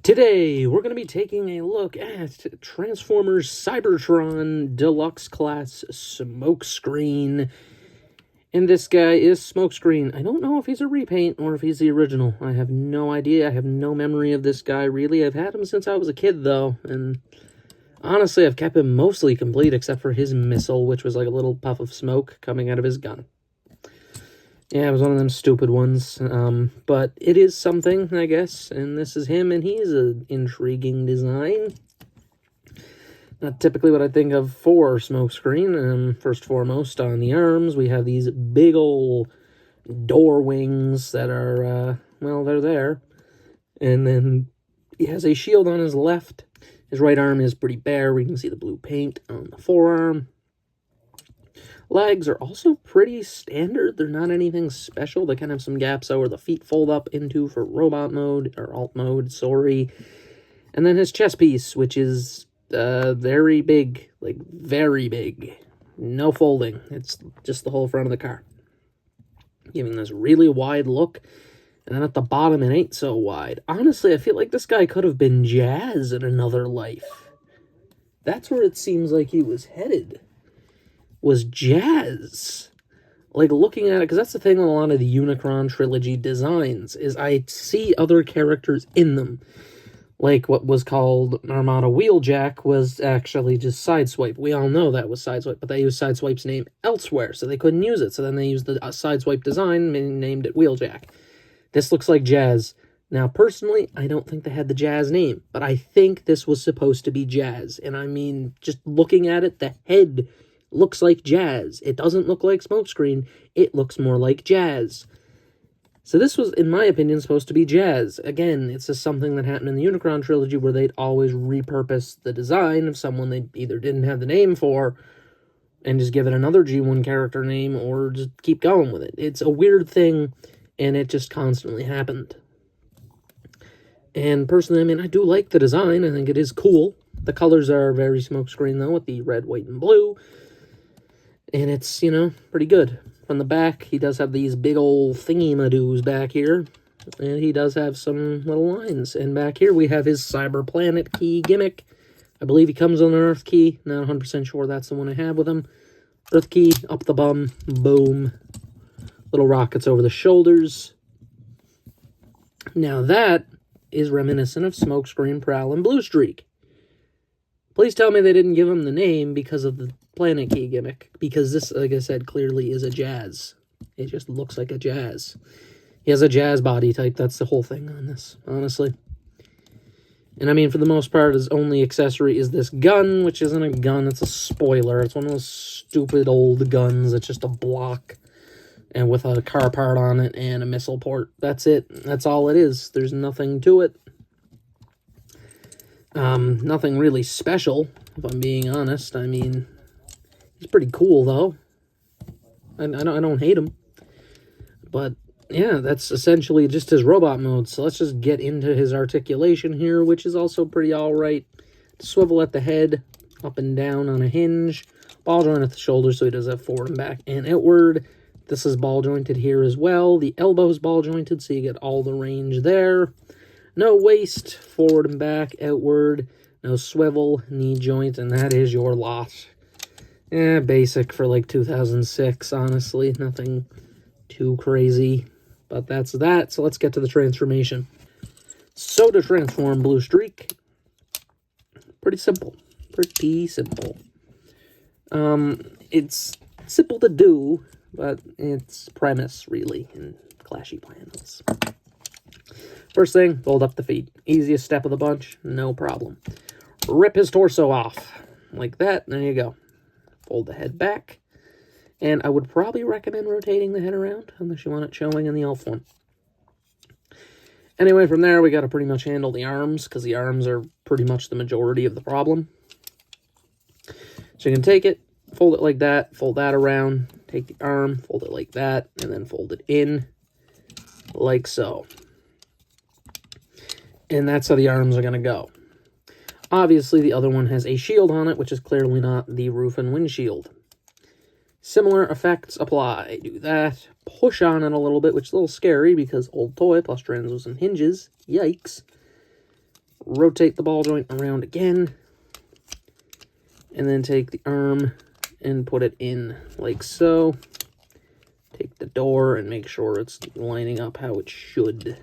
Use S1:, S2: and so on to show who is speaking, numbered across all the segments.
S1: Today, we're going to be taking a look at Transformers Cybertron Deluxe Class Smokescreen. And this guy is Smokescreen. I don't know if he's a repaint or if he's the original. I have no idea. I have no memory of this guy, really. I've had him since I was a kid, though. And honestly, I've kept him mostly complete, except for his missile, which was like a little puff of smoke coming out of his gun. Yeah, it was one of them stupid ones, but it is something, I guess, and this is him, and he is an intriguing design. Not typically what I think of for Smokescreen. First foremost, on the arms, we have these big ol' door wings that are, well, they're there. And then he has a shield on his left. His right arm is pretty bare. We can see the blue paint on the forearm. Legs are also pretty standard. They're not anything special. They kind of have some gaps where the feet fold up into for robot mode, or alt mode, sorry. And then his chest piece, which is very big, like very big. No folding. It's just the whole front of the car. Giving this really wide look. And then at the bottom, it ain't so wide. Honestly, I feel like this guy could have been Jazz in another life. That's where it seems like he was headed. Was Jazz. Like, looking at it, because that's the thing with a lot of the Unicron trilogy designs, is I see other characters in them. Like, what was called Armada Wheeljack was actually just Sideswipe. We all know that was Sideswipe, but they used Sideswipe's name elsewhere, so they couldn't use it. So then they used the Sideswipe design and named it Wheeljack. This looks like Jazz. Now, personally, I don't think they had the Jazz name, but I think this was supposed to be Jazz. And I mean, just looking at it, the head looks like Jazz. It doesn't look like Smokescreen. It looks more like Jazz. So this was, in my opinion, supposed to be Jazz. Again, it's just something that happened in the Unicron trilogy where they'd always repurpose the design of someone they either didn't have the name for and just give it another G1 character name or just keep going with it. It's a weird thing, and it just constantly happened. And personally, I mean, I do like the design. I think it is cool. The colors are very Smokescreen, though, with the red, white, and blue. And it's, you know, pretty good. From the back, he does have these big old thingy-madoos back here. And he does have some little lines. And back here, we have his Cyber Planet key gimmick. I believe he comes on an Earth key. Not 100% sure that's the one I have with him. Earth key, up the bum, boom. Little rockets over the shoulders. Now that is reminiscent of Smokescreen, Prowl, and Blue Streak. Please tell me they didn't give him the name because of the Planet Key gimmick. Because this, like I said, clearly is a Jazz. It just looks like a Jazz. He has a Jazz body type. That's the whole thing on this, honestly. And I mean, for the most part, his only accessory is this gun, which isn't a gun. It's a spoiler. It's one of those stupid old guns. It's just a block. And with a car part on it and a missile port. That's it. That's all it is. There's nothing to it. Nothing really special, if I'm being honest. I mean, he's pretty cool, though. I don't hate him. But, yeah, that's essentially just his robot mode. So let's just get into his articulation here, which is also pretty alright. Swivel at the head, up and down on a hinge. Ball joint at the shoulder, so he does have forward and back and outward. This is ball jointed here as well. The elbow's ball jointed, so you get all the range there. No waist, forward and back, outward. No swivel, knee joint, and that is your lot. Basic for like 2006, honestly. Nothing too crazy, but that's that. So let's get to the transformation. So to transform Blue Streak, pretty simple. Pretty simple. It's simple to do, but it's premise, really, and clashy plans. First thing, fold up the feet. Easiest step of the bunch, no problem. Rip his torso off. Like that, there you go. Fold the head back. And I would probably recommend rotating the head around, unless you want it showing in the elf one. Anyway, from there, we got to pretty much handle the arms, because the arms are pretty much the majority of the problem. So you can take it, fold it like that, fold that around, take the arm, fold it like that, and then fold it in, like so. And that's how the arms are going to go. Obviously, the other one has a shield on it, which is clearly not the roof and windshield. Similar effects apply. Do that. Push on it a little bit, which is a little scary because old toy plus translucent hinges. Yikes. rotate the ball joint around again, and then take the arm and put it in like so. Take the door and make sure it's lining up how it should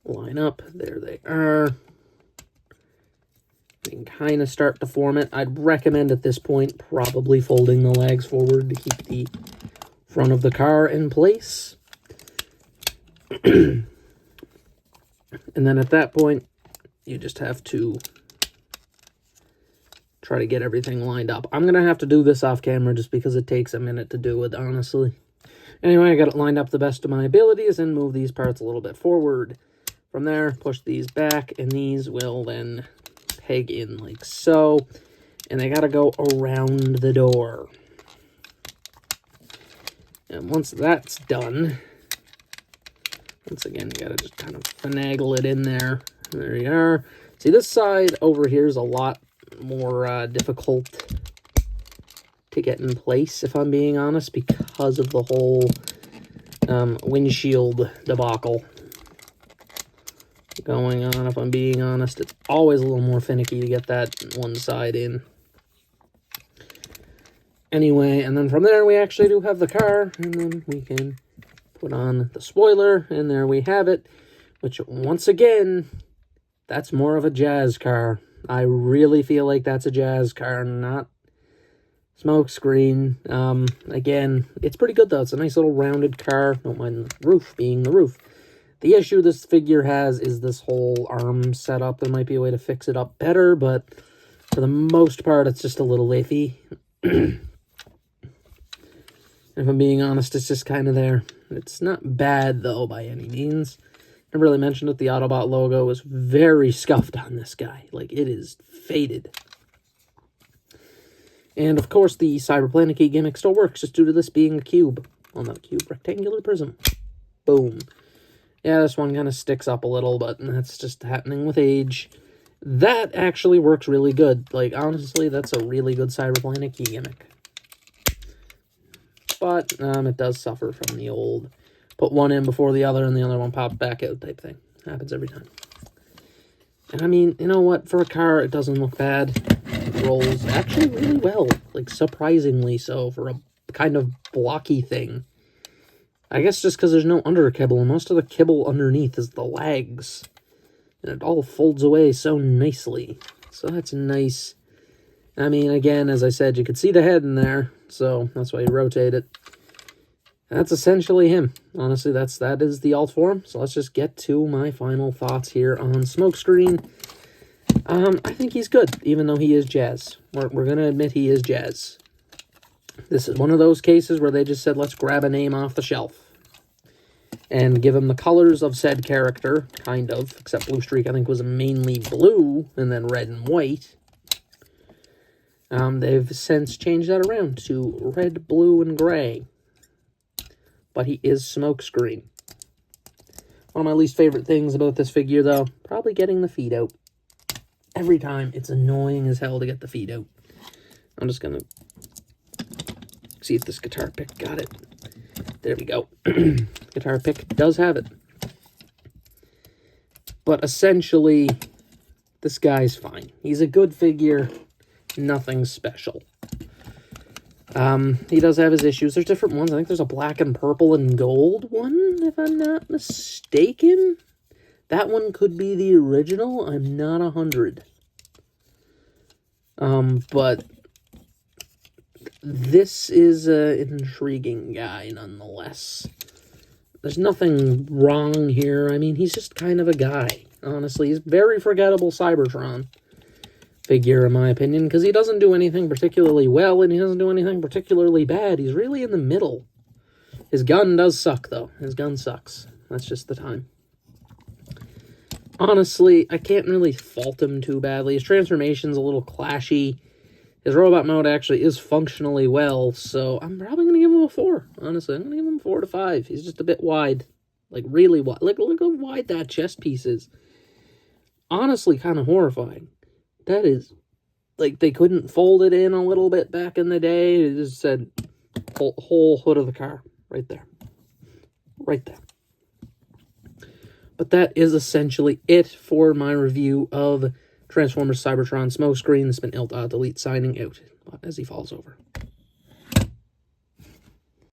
S1: line up. There they are. You can kind of start to form it. I'd recommend at this point probably folding the legs forward to keep the front of the car in place. And then at that point, you just have to try to get everything lined up. I'm going to have to do this off camera just because it takes a minute to do it, honestly. Anyway, I got it lined up the best of my abilities and move these parts a little bit forward. From there, push these back, and these will then peg in like so. And they got to go around the door. And once that's done, once again, you got to just kind of finagle it in there. There you are. See, this side over here is a lot more difficult to get in place, if I'm being honest, because of the whole windshield debacle going on. If I'm being honest, it's always a little more finicky to get that one side in. Anyway, and then from there we actually do have the car, and then we can put on the spoiler, and there we have it, which once again, that's more of a jazz car. I really feel like that's a jazz car, not smokescreen. Again, it's pretty good though. It's a nice little rounded car. Don't mind the roof being the roof. The issue this figure has is this whole arm setup. There might be a way to fix it up better, but for the most part, it's just a little iffy. If I'm being honest, it's just kind of there. It's not bad, though, by any means. I really mentioned it. The Autobot logo is very scuffed on this guy. Like, it is faded. And, of course, the Cyberplanet key gimmick still works, just due to this being a cube. Well, not a cube, rectangular prism. Boom. Yeah, this one kind of sticks up a little, but that's just happening with age. That actually works really good. Like, honestly, that's a really good Cyberplanet key gimmick. But it does suffer from the old put one in before the other and the other one popped back out type thing. Happens every time. And I mean, you know what? For a car, it doesn't look bad. It rolls actually really well. Like, surprisingly so for a kind of blocky thing. I guess just because there's no under kibble, and most of the kibble underneath is the legs. And it all folds away so nicely. So that's nice. I mean, again, as I said, you could see the head in there, so that's why you rotate it. That's essentially him. Honestly, that is the alt form. So let's just get to my final thoughts here on Smokescreen. I think he's good, even though he is jazz. We're going to admit he is jazz. This is one of those cases where they just said, let's grab a name off the shelf. And give him the colors of said character, kind of. Except Blue Streak, I think, was mainly blue, and then red and white. They've since changed that around to red, blue, and gray. But he is Smokescreen. One of my least favorite things about this figure, though, probably getting the feet out. Every time, it's annoying as hell to get the feet out. I'm just going to see if this guitar pick got it. There we go. Guitar pick does have it. But essentially, this guy's fine. He's a good figure. Nothing special. He does have his issues. There's different ones. I think there's a black and purple and gold one, if I'm not mistaken. That one could be the original. I'm not 100. But this is an intriguing guy, nonetheless. There's nothing wrong here. I mean, he's just kind of a guy, honestly. He's very forgettable Cybertron figure, in my opinion, because he doesn't do anything particularly well, and he doesn't do anything particularly bad. He's really in the middle. His gun does suck, though. His gun sucks. That's just the time. Honestly, I can't really fault him too badly. His transformation's a little clashy. His robot mode actually is functionally well, so I'm probably going to give him a 4. Honestly, I'm going to give him 4 to 5. He's just a bit wide. Like, really wide. Look how wide that chest piece is. Honestly, kind of horrifying. That is, like, they couldn't fold it in a little bit back in the day. They just said, whole hood of the car. Right there. Right there. But that is essentially it for my review of Transformers Cybertron Smokescreen. This has been Delete signing out as he falls over.